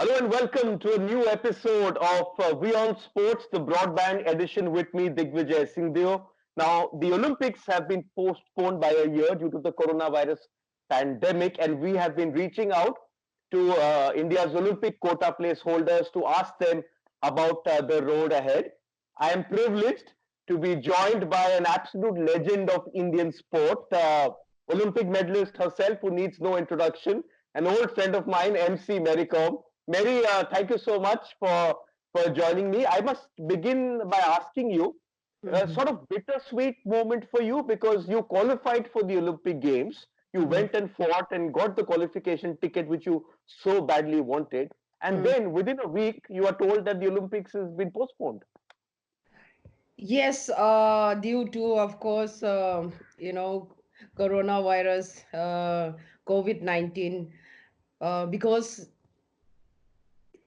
Hello and welcome to a new episode of WION Sports, the broadband edition with me, Digvijay Singhdeo. Now, the Olympics have been postponed by a year due to the coronavirus pandemic, and we have been reaching out to India's Olympic quota placeholders to ask them about the road ahead. I am privileged to be joined by an absolute legend of Indian sport, Olympic medalist herself, who needs no introduction, an old friend of mine, MC Mary Kom. Mary, thank you so much for joining me. I must begin by asking you a Mhm, sort of bittersweet moment for you because you qualified for the Olympic Games. You mhm, went and fought and got the qualification ticket which you so badly wanted. And mhm. then within a week, you are told that the Olympics has been postponed. Yes, due to, of course, coronavirus, COVID-19, because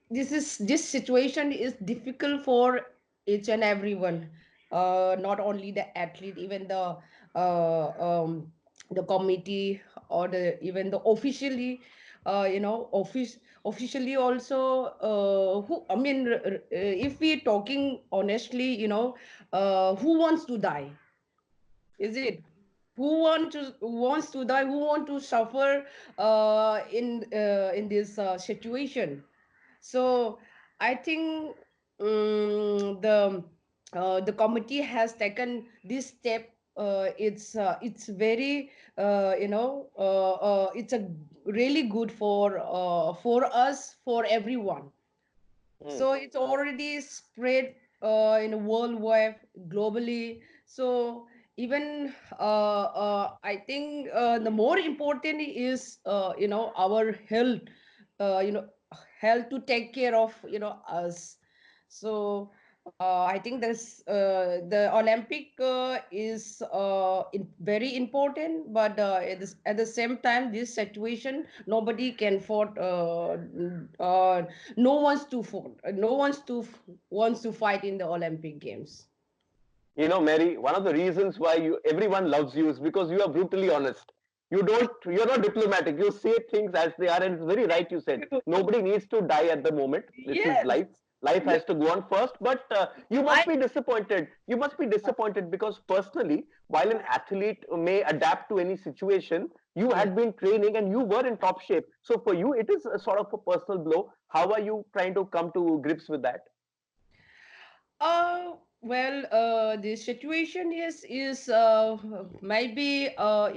this situation is difficult for each and everyone, not only the athlete, even uh, um, the committee or the even the officially, officially also, who I mean, if we're talking honestly, who wants to die? Is it? Who wants to die? Who want to suffer in this situation? So I think the committee has taken this step. It's very it's a really good for us, for everyone. Hmm. So it's already spread in a worldwide, globally. So even I think the more important is our health, you know health, to take care of us. So I think the Olympic is very important, but at the same time, this situation, nobody can afford, no one's to fought, no one's to wants to fight in the Olympic Games. You know, Mary, one of the reasons why everyone loves you is because you are brutally honest. You're not diplomatic. You say things as they are, and it's very right. You said nobody needs to die at the moment. This is Yes. life. Life has to go on first, but you I must be disappointed. You must be disappointed because personally, while an athlete may adapt to any situation, you Yeah. had been training and you were in top shape. So for you, it is a sort of a personal blow. How are you trying to come to grips with that? Well, the situation is maybe uh,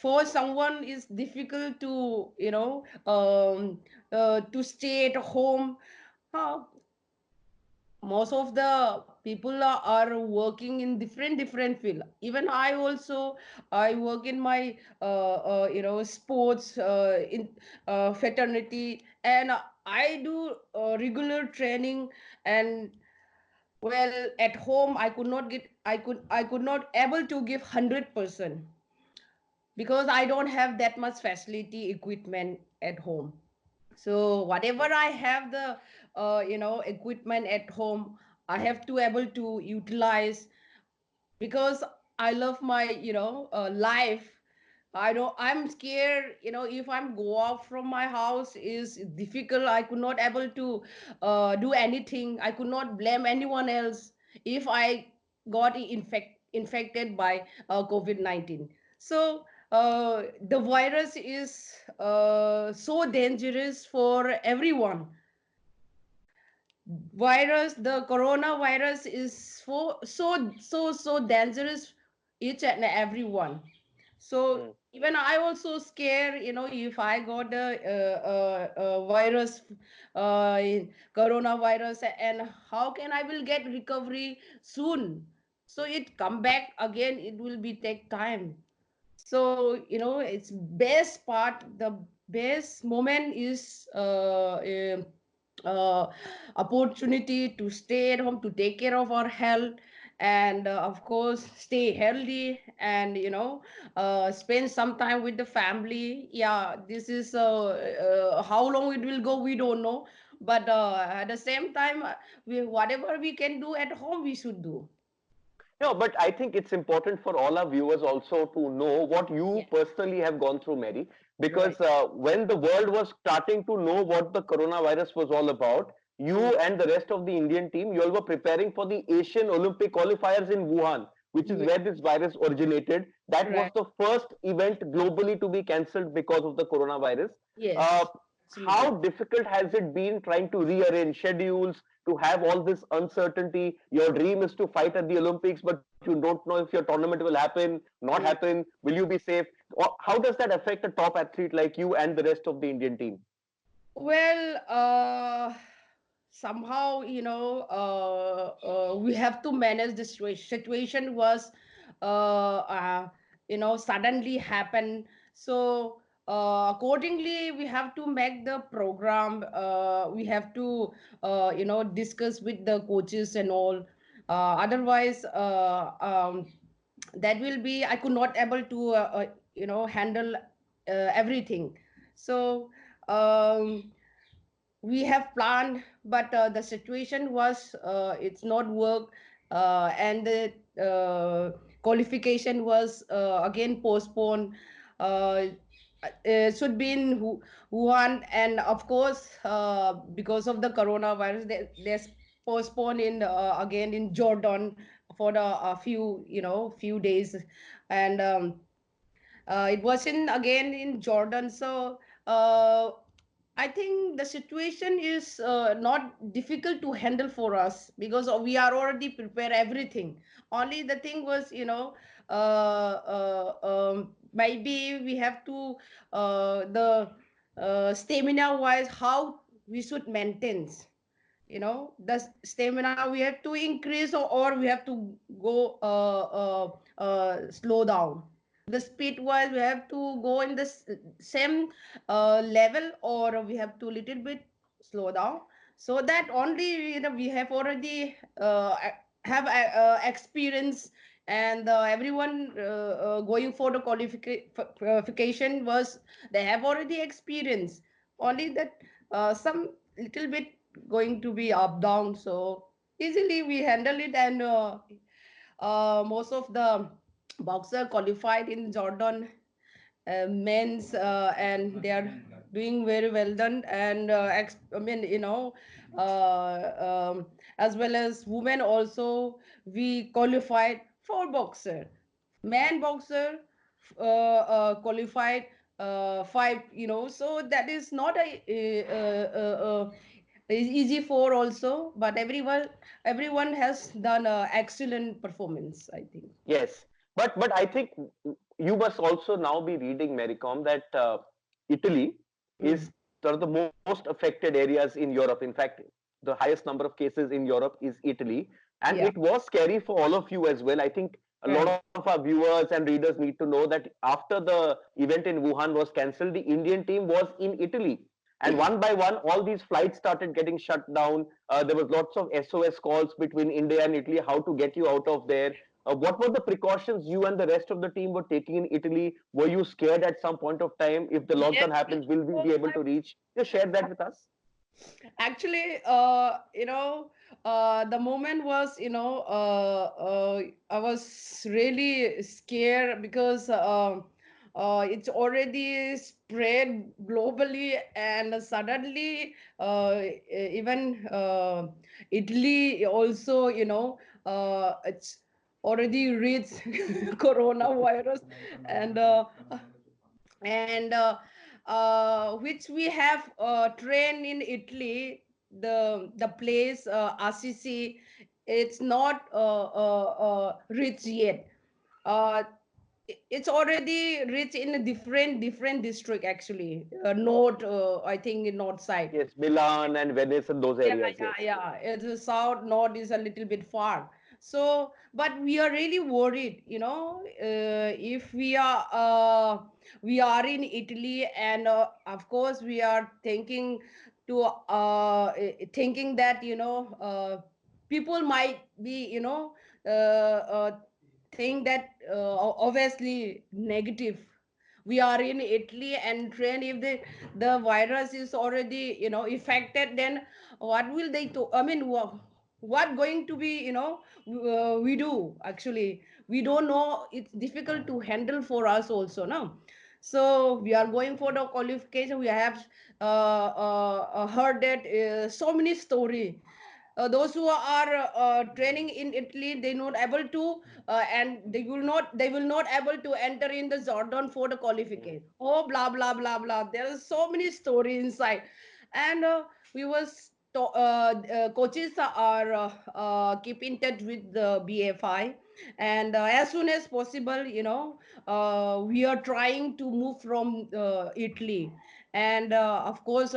for someone is difficult to to stay at home. uh, Most of the people are working in different field. Even I also, I work in my sports, in fraternity, and I do regular training. And well, at home I could not get, I could not able to give 100%, because I don't have that much facility equipment at home. So whatever I have, the equipment at home, I have to able to utilize, because I love my life. I know I'm scared, if I'm go out from my house is difficult. I could not able to do anything. I could not blame anyone else if I got infected by COVID-19. So the virus is so dangerous for everyone. The coronavirus is so dangerous, each and everyone. So Hmm. even I also scared, if I got the virus, coronavirus, and how can I will get recovery soon? So it come back again, it will be take time. So it's best part, the best moment is uh, opportunity to stay at home, to take care of our health, and of course stay healthy, and spend some time with the family. Yeah, this is how long it will go, we don't know. But at the same time, whatever we can do at home, we should do. No, but I think it's important for all our viewers also to know what you Yeah. personally have gone through, Mary. Right. because when the world was starting to know what the coronavirus was all about, you Mm. and the rest of the Indian team, you all were preparing for the Asian Olympic qualifiers in Wuhan, which is Ye- where this virus originated. That was Right. the first event globally to be cancelled because of the coronavirus. Uh, Yes. how Absolutely. difficult has it been trying to rearrange schedules, to have all this uncertainty? Your dream is to fight at the Olympics, but you don't know if your tournament will happen, not Mm. happen. Will you be safe? How does that affect a top athlete like you and the rest of the Indian team? Well, somehow, we have to manage the situation was, suddenly happen. So, accordingly, we have to make the program. We have to, discuss with the coaches and all. Otherwise, that will be, I could not able to, handle everything. So, um, we have planned, but the situation was, it's not work, and the qualification was again postponed. uh, should be in Wuhan, and of course, because of the coronavirus, there's postponed in, again in Jordan for the a few days. And it was in again in Jordan. So uh, I think the situation is not difficult to handle for us, because we are already prepared everything. Only the thing was, maybe we have to, the stamina wise, how we should maintain. The stamina we have to increase, or we have to go, slow down. The speed wise, we have to go in the same level, or we have to little bit slow down, so that only, we have already have experience. And everyone going for the qualification was, they have already experience. Only that some little bit going to be up down, so easily we handle it. And most of the boxer qualified in Jordan, men's, and they are doing very well done. And I mean, as well as women also, we qualified for boxer, man boxer, qualified five. So that is not is easy for also, but everyone has done a excellent performance, I think. Yes, but I think you must also now be reading, Mary Kom, that Italy Mm. is one of the most affected areas in Europe. In fact, the highest number of cases in Europe is Italy, and Yeah. it was scary for all of you as well. I think a lot Right. of our viewers and readers need to know that after the event in Wuhan was cancelled, the Indian team was in Italy. And one by one, all these flights started getting shut down. There was lots of SOS calls between India and Italy, how to get you out of there. What were the precautions you and the rest of the team were taking in Italy? Were you scared at some point of time? If the Yes. lockdown happens, will we be able to reach? Just share that with us. Actually, the moment was, I was really scared, because it's already spread globally, and suddenly, even Italy also, it's already reached coronavirus. And which we have trained in Italy, the place, Assisi, it's not reached yet. Uh, it's already reached in a different district, actually. North, I think in north side. Yes, Milan and Venice and those Yeah, areas. yeah, Yes. yeah. It's the south, north is a little bit far. So, but we are really worried, if we are in Italy, and of course we are thinking that, people might be, think that, obviously negative. We are in Italy, and train, if the virus is already, affected, then what will they to, I mean, what going to be, we do, actually, we don't know. It's difficult to handle for us also, no. So we are going for the qualification. We have heard that so many story. Those who are training in Italy, they not able to, and they will not able to enter in the Jordan for the qualification. Oh, blah blah blah blah. There are so many story inside, and we was coaches are keep in touch with the BFI, and as soon as possible, we are trying to move from Italy, and of course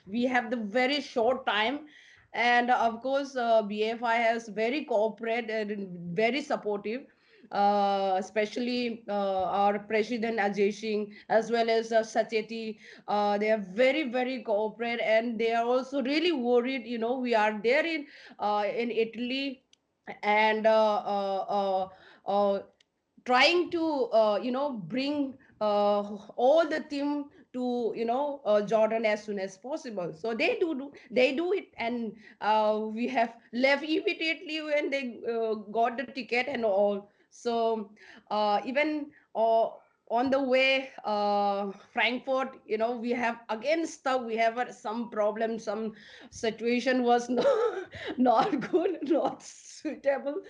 we have the very short time, and of course BFI has very cooperate and very supportive, especially our president Ajay Singh, as well as Sacheti. They are very very cooperate, and they are also really worried. We are there in Italy, and trying to bring all the team to Jordan as soon as possible. So they do it, and we have left immediately when they got the ticket and all. So even on the way Frankfurt, we have again stuck. We have some problem, some situation was not good, not suitable,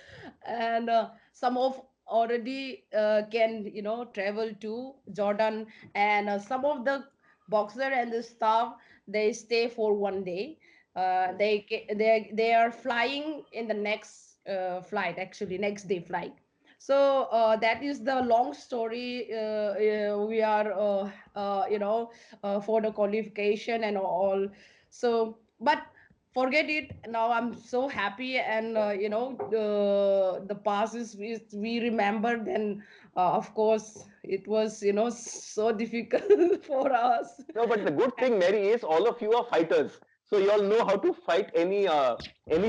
and some of already can travel to Jordan, and some of the boxer and the staff, they stay for one day. They are flying in the next flight, actually next day flight. So that is the long story. We are for the qualification and all. So but forget it now. I'm so happy, and the passes we remember. Then of course it was so difficult for us. No, but the good thing, Mary, is all of you are fighters. So you all know how to fight any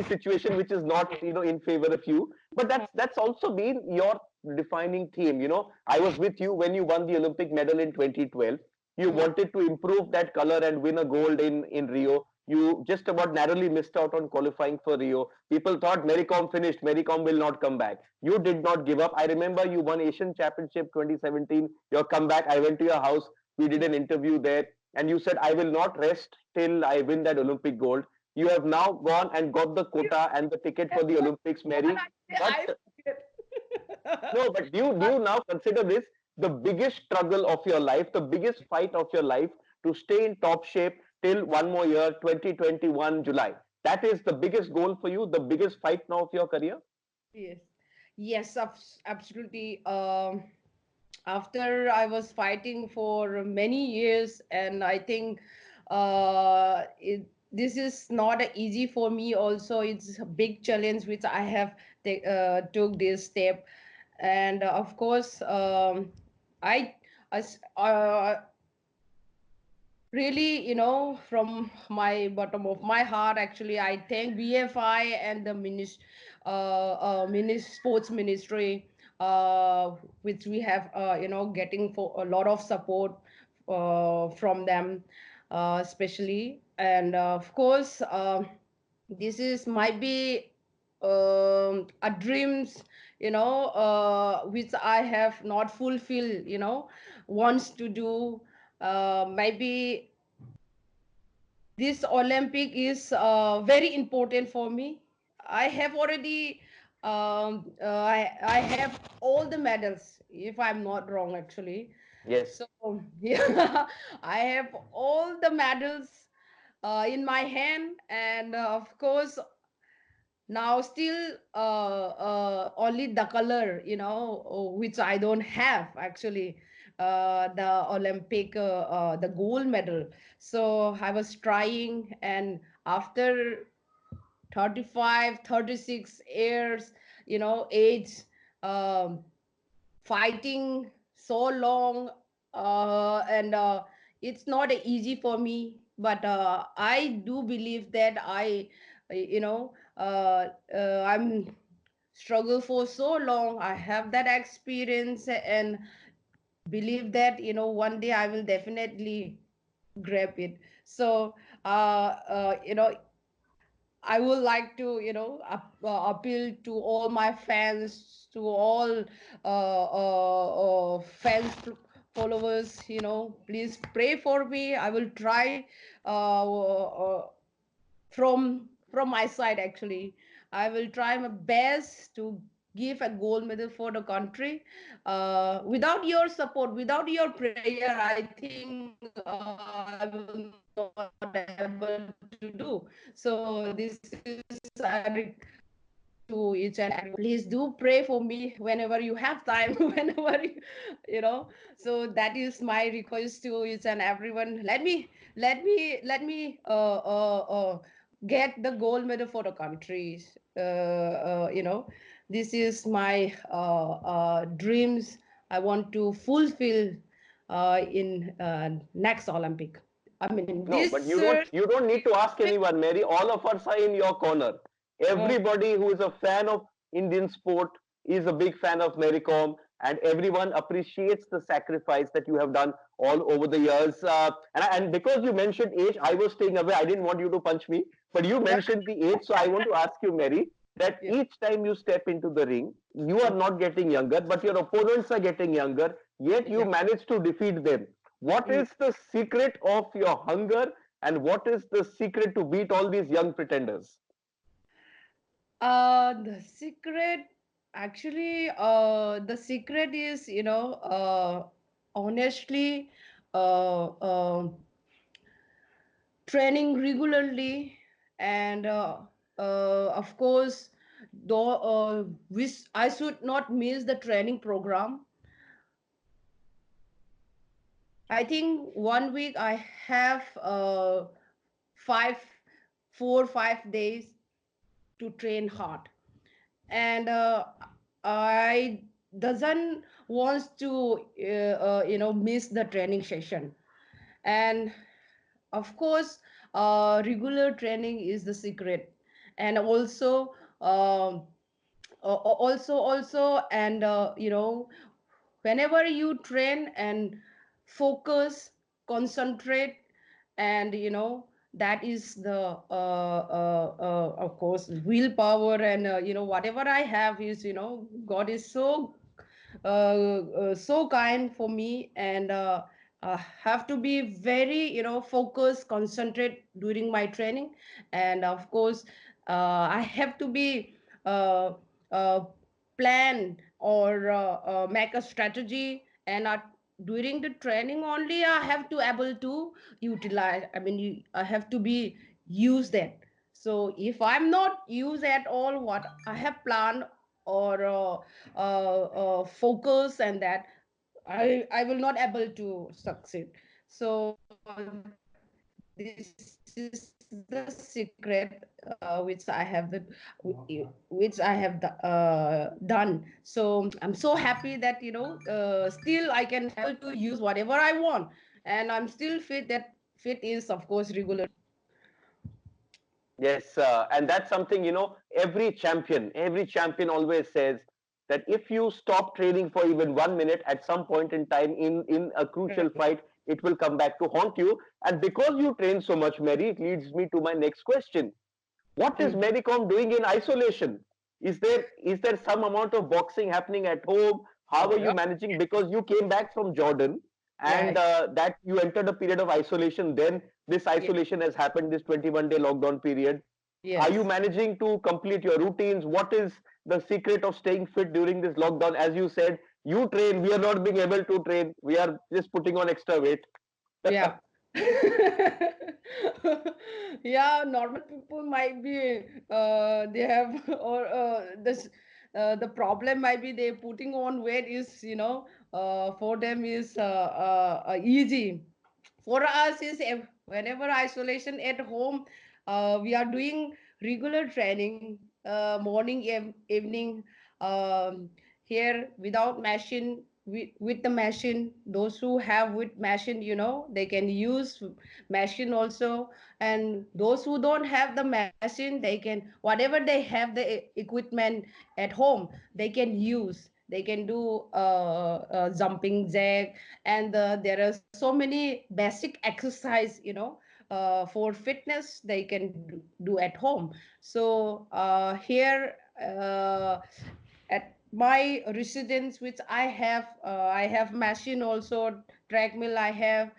situation which is not in favor of you. But that's also been your defining theme. I was with you when you won the Olympic medal in 2012. You Mm. wanted to improve that color and win a gold in Rio. You just about narrowly missed out on qualifying for Rio. People thought Mary Kom finished. Mary Kom will not come back. You did not give up. I remember you won Asian Championship 2017. Your comeback. I went to your house. We did an interview there, and you said, I will not rest till I win that Olympic gold. You have now gone and got the quota and the ticket for the Olympics, One Mary. I say But I forget. no, but do you now consider this the biggest struggle of your life, the biggest fight of your life to stay in top shape till one more year, 2021 July? That is the biggest goal for you, the biggest fight now of your career? Yes, yes, absolutely. After I was fighting for many years, and I think this is not easy for me. Also, it's a big challenge which I have took this step, and of course, I, really, from my bottom of my heart, actually, I thank BFI and the sports ministry, which we have, getting for a lot of support from them, especially. And of course, this is might be a dreams, which I have not fulfilled, wants to do. Maybe this Olympic is very important for me. I have already, I have all the medals, if I'm not wrong, actually. Yes. So, yeah, I have all the medals in my hand, and of course, now still only the color, which I don't have, actually, the Olympic, the gold medal. So I was trying, and after 35, 36 years, age, um, fighting so long, and it's not easy for me, but I do believe that I'm struggle for so long. I have that experience, and believe that one day I will definitely grab it. So I would like to, appeal to all my fans, to all fans followers, please pray for me. I will try from my side. Actually, I will try my best to give a gold medal for the country. Without your support, without your prayer, I think I will not able to do. So this is I request to each and everyone, please do pray for me whenever you have time, whenever so that is my request to each and everyone. Let me get the gold medal for the country. This is my dreams I want to fulfill in next Olympic. I mean No, but this. you don't need to ask anyone, Mary. All of us are in your corner. Everybody who is a fan of Indian sport is a big fan of Mary Kom, and everyone appreciates the sacrifice that you have done all over the years. And because you mentioned age, I was staying away. I didn't want you to punch me, but you Yeah, mentioned the age, so I want to ask you, Mary, that yeah, each time you step into the ring, you are not getting younger, but your opponents are getting younger. Yet you yeah. manage to defeat them. What Mm. is the secret of your hunger, and what is the secret to beat all these young pretenders? The secret, actually, the secret is, honestly, uh, uh, training regularly, and of course, though, which I should not miss the training program. I think 1 week I have five, 4 5 days to train hard, and I doesn't wants to miss the training session. And of course, regular training is the secret. And also, and whenever you train and focus, concentrate, and that is the of course willpower. And whatever I have is, God is so kind for me. And have to be very focused, concentrate during my training. And of course, I have to be uh, uh, plan or make a strategy. And during the training only I have to able to utilize, I mean I have to be use that. So if I'm not use at all what I have planned or focus, and that I will not able to succeed. So this is the secret which I have done. So I'm so happy that still I can able to use whatever I want, and I'm still fit. That fit is of course regular training. Yes, and that's something, every champion always says that if you stop training for even 1 minute at some point in time in a crucial Right. fight, it will come back to haunt you. And because you train so much, Mary, it leads me to my next question. What is Mm. Mary Kom doing in isolation? Is there some amount of boxing happening at home? How are you Yeah. managing? Because you came back from Jordan, and Yeah. that you entered a period of isolation. Then this Yeah. isolation has happened, this 21-day lockdown period. Are you Yes. managing to complete your routines? What is the secret of staying fit during this lockdown? As you said, you train, we are not being able to train. We are just putting on extra weight. Yeah. Yeah, normal people might be they have or this the problem might be they putting on weight is, for them is easy. For us is whenever isolation at home, we are doing regular training, morning, evening, um, here without machine, with the machine. Those who have with machine, they can use machine also. And those who don't have the machine, they can whatever they have the equipment at home, they can use, they can do jumping jack. And there are so many basic exercise, for fitness they can do at home. So here, at my residence, which I have machine also, treadmill. I have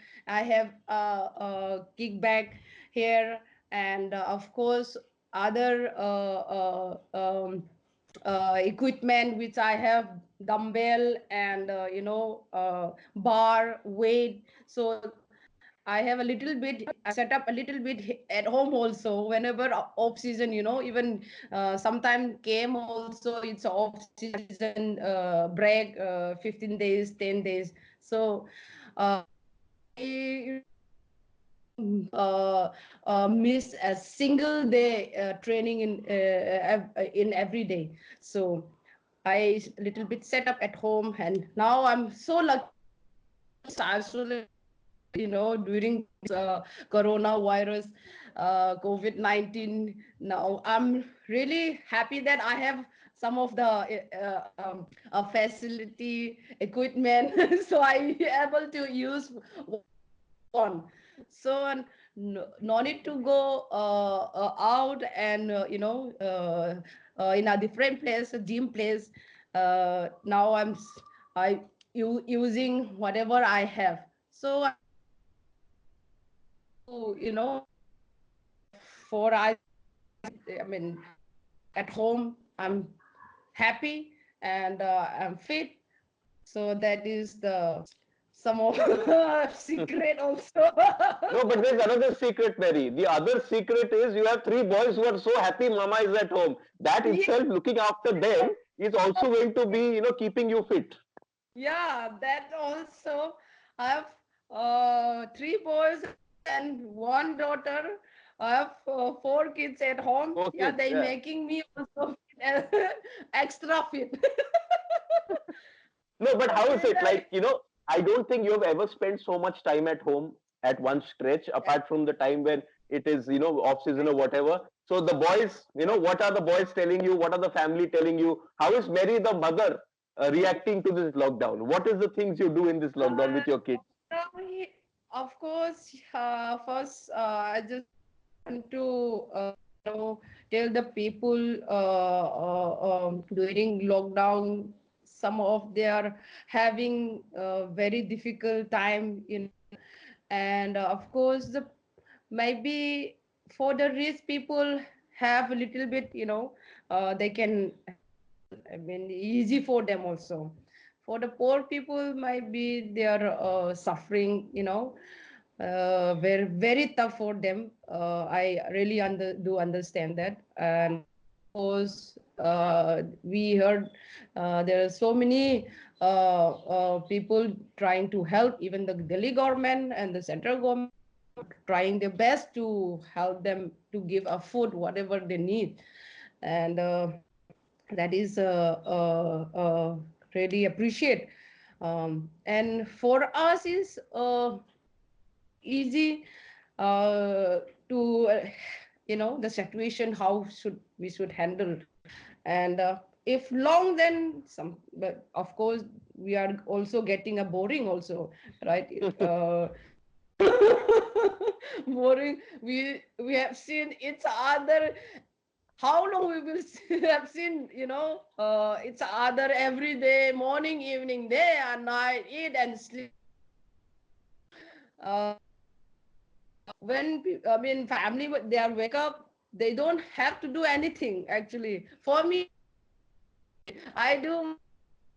kickback here, and of course other equipment which I have, dumbbell and bar weight. So I have a little bit, I set up a little bit at home also whenever off season, even sometime came also, it's off season break, 15 days, 10 days. So I really don't miss a single day training in every day. So I little bit set up at home, and now I'm so lucky that I was isolated, during this coronavirus, COVID-19. Now I'm really happy that I have some of the facility equipment, so I able to use whatever I want. So and no need to go out and in a different place, a gym place. Now using whatever I have. So I'm happy to uh, for isolation. I mean, at home I'm happy, and I'm fit. So that is the some of secret also. No, but there's another secret, Mary. The other secret is you have three boys who are so happy mama is at home. That Yeah. itself, looking after them, is also going to be, keeping you fit. Yeah, that also. I have three boys and one daughter. I have four kids at home. Four Yeah, kids, they yeah. making me also fit, extra fit. No, but how is Okay, it? that, I don't think you have ever spent so much time at home at one stretch, apart from the time when it is, off season or whatever. So the boys, what are the boys telling you? What are the family telling you? How is Mary, the mother, reacting to this lockdown? What is the things you do in this lockdown uh, with your kids? now of course, first I just want to tell the people during lockdown, some of they are having a very difficult time, and of course the maybe for the rich people have a little bit, they can handle, I mean, easy for them also. For the poor people might be they are suffering, very very tough for them. I really do understand that. And of course we heard there are so many people trying to help, even the Delhi government and the central government are trying their best to help them to give a food whatever they need. And that is really appreciate. And for us is very easy to the situation, how should we should handle. And if long, then some, but of course we are also getting a boring also, right? Boring. We have seen each other. How long we will have seen, each other every day, morning, evening, day and night, eat and sleep. So when I mean family, they are wake up, they don't have to do anything actually. For me, it's very easy. I do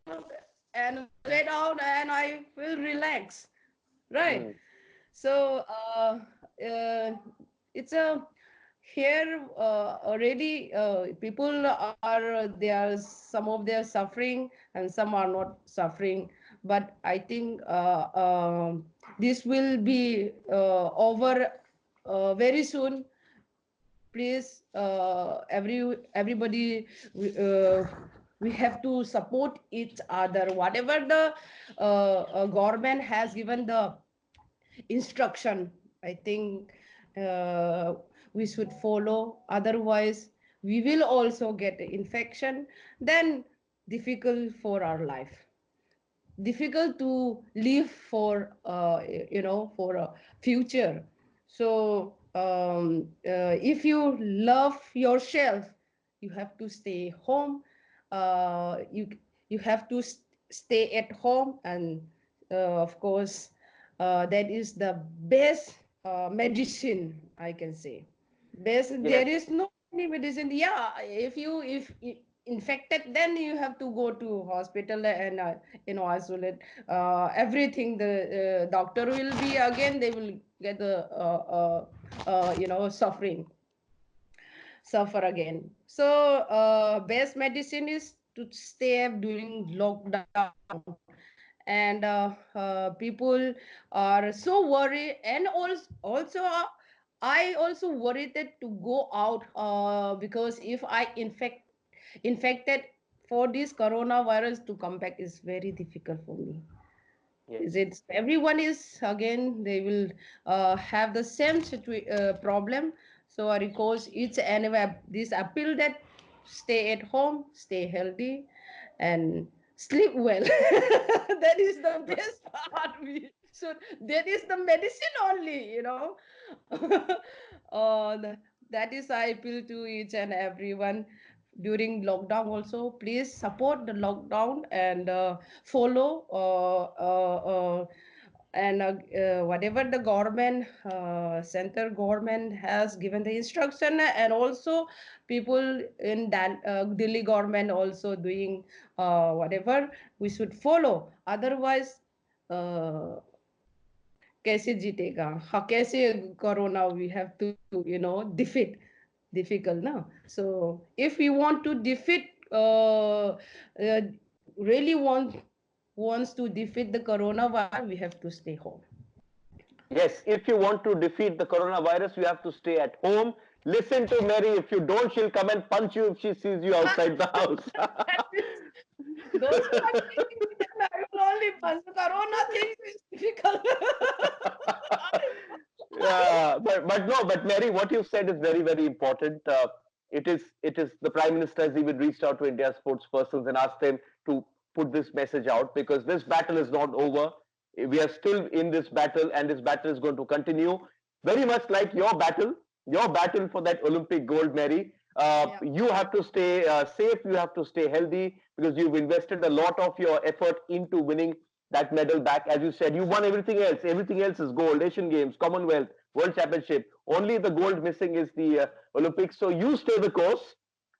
my work and lay down and I feel relaxed, right? Mm. So it's a here already people are, they are, some of they are suffering and some are not suffering. But I think this will be over very soon. Please, everybody, we have to support each other, whatever the government has given the instruction. I think we should follow, otherwise we will also get infection, then difficult for our life, difficult to live for for a future. So if you love yourself, you have to stay home. You you have to stay at home, and of course, that is the best medicine, I can say. Best, Yes, there is no any medicine. Yeah, if infected, then you have to go to hospital and isolate everything. The doctor will be again. They will get the suffering, suffer again. So best medicine is to stay during lockdown. And people are so worried, and also I also worried that to go out, because if I infected for this coronavirus, to come back is very difficult for me. yes, Is it everyone is again, they will have the same problem. So I request each and this appeal that stay at home, stay healthy, and sleep well. That is the best part. We should, that is the medicine only, that is I appeal to each and everyone during lockdown. Also, please support the lockdown and follow and whatever the government, center government has given the instruction, and also people in Delhi government also doing whatever we should follow. Otherwise, uh, कैसे जीतेगा, हाँ कैसे corona we have to defeat, difficult ना. So if we want to defeat, really wants to defeat the coronavirus, we have to stay home. yes. If you want to defeat the coronavirus, you have to stay at home. Listen to Mary. If you don't, she'll come and punch you if she sees you outside the house. That is, those who are thinking that I will only pass the corona things is difficult. Yeah, but no, but Mary, what you said is very very important. It is the Prime Minister has even reached out to India's sports persons and asked them to put this message out, because this battle is not over. We are still in this battle, and this battle is going to continue. Very much like your battle for that Olympic gold, Mary. Yeah. You have to stay safe. You have to stay healthy, because you've invested a lot of your effort into winning that medal back. As you said, you won everything else. Everything else is gold. Asian Games, Commonwealth, World Championship. Only the gold missing is the Olympics. So you stay the course.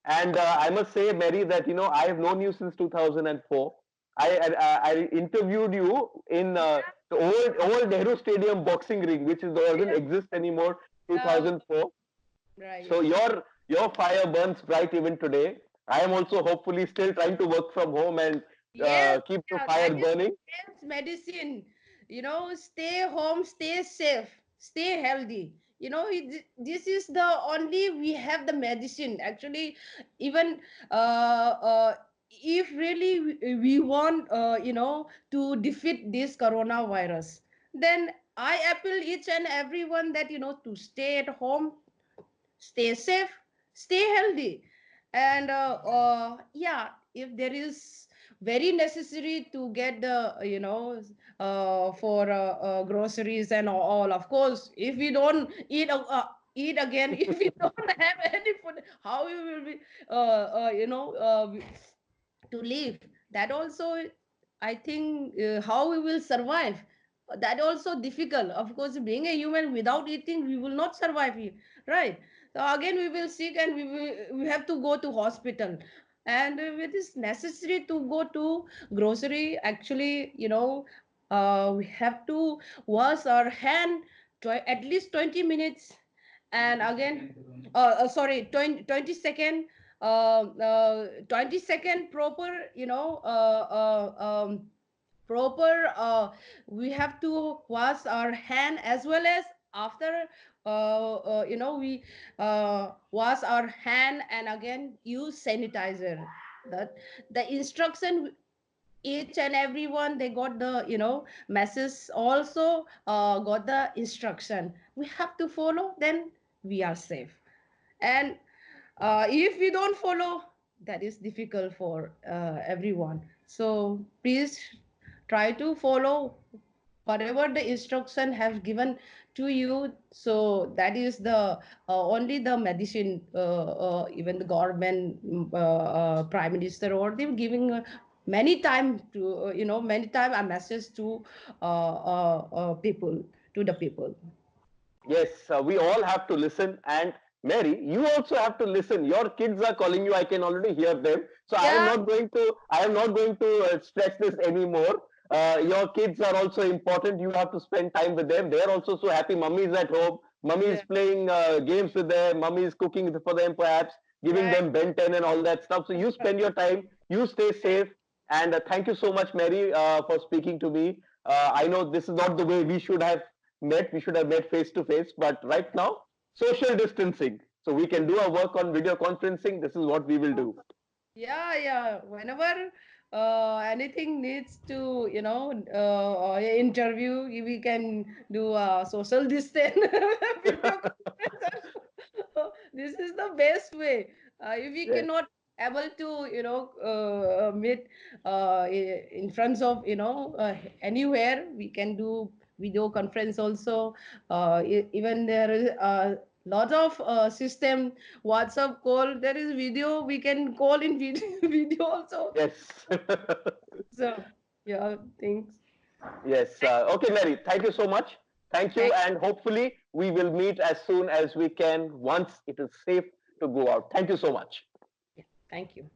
And I must say, Mary, that I have known you since 2004. I interviewed you in the old Nehru Stadium boxing ring, which doesn't Yeah. exist anymore. Yeah. 2004. Right. So your fire burns bright even today. I am also hopefully still trying to work from home and Yes, keep the yeah, fire that is the burning. best medicine. Stay home, stay safe, stay healthy. This is the only we have the medicine. Actually, even if really we want, to defeat this coronavirus, then I appeal each and everyone that to stay at home, stay safe, stay healthy. And yeah, if there is very necessary to get the for groceries and all, of course, if we don't eat again, if we don't have any food, how we will be to live. That also, I think, how we will survive, that also difficult. Of course, being a human, without eating we will not survive here, right? So again we will sick, and we have to go to hospital. And it is necessary to go to grocery. Actually, we have to wash our hand at least 20 minutes. And again, sorry, 20 second, 20 second proper, proper, we have to wash our hand, as well as after we wash our hand, and again use sanitizer. That the instruction, each and everyone, they got the message, also got the instruction, we have to follow, then we are safe. And if we don't follow, that is difficult for everyone. So please try to follow whatever the instruction have given to you. So that is the only the medicine. Even the government, prime minister, or they giving many time to many time I message to people, to the people. Yes, we all have to listen. And Mary, you also have to listen. Your kids are calling you. I can already hear them. So I am Yeah, not going to. I am not going to stress this anymore. Your kids are also important. You have to spend time with them. They are also so happy. Mummy is at home. Mummy is yeah, playing games with them. Mummy is cooking for them, perhaps giving right. them Ben 10 and all that stuff. So you spend your time. You stay safe. And thank you so much, Mary, for speaking to me. I know this is not the way we should have met. We should have met face to face, but right now, social distancing. So we can do our work on video conferencing. This is what we will do. Yeah, yeah. Whenever anything needs to, interview, we can do a social distance video conference. This is the best way. If we Yes. cannot able to, meet in front of, anywhere, we can do video conference also. Even there is a lot of system, WhatsApp call. There is video. We can call in video, video also. Yes. So yeah, thanks. Yes. Okay, Mary. Thank you so much. Thank you, Thank, and hopefully we will meet as soon as we can once it is safe to go out. Thank you so much. yeah, thank you.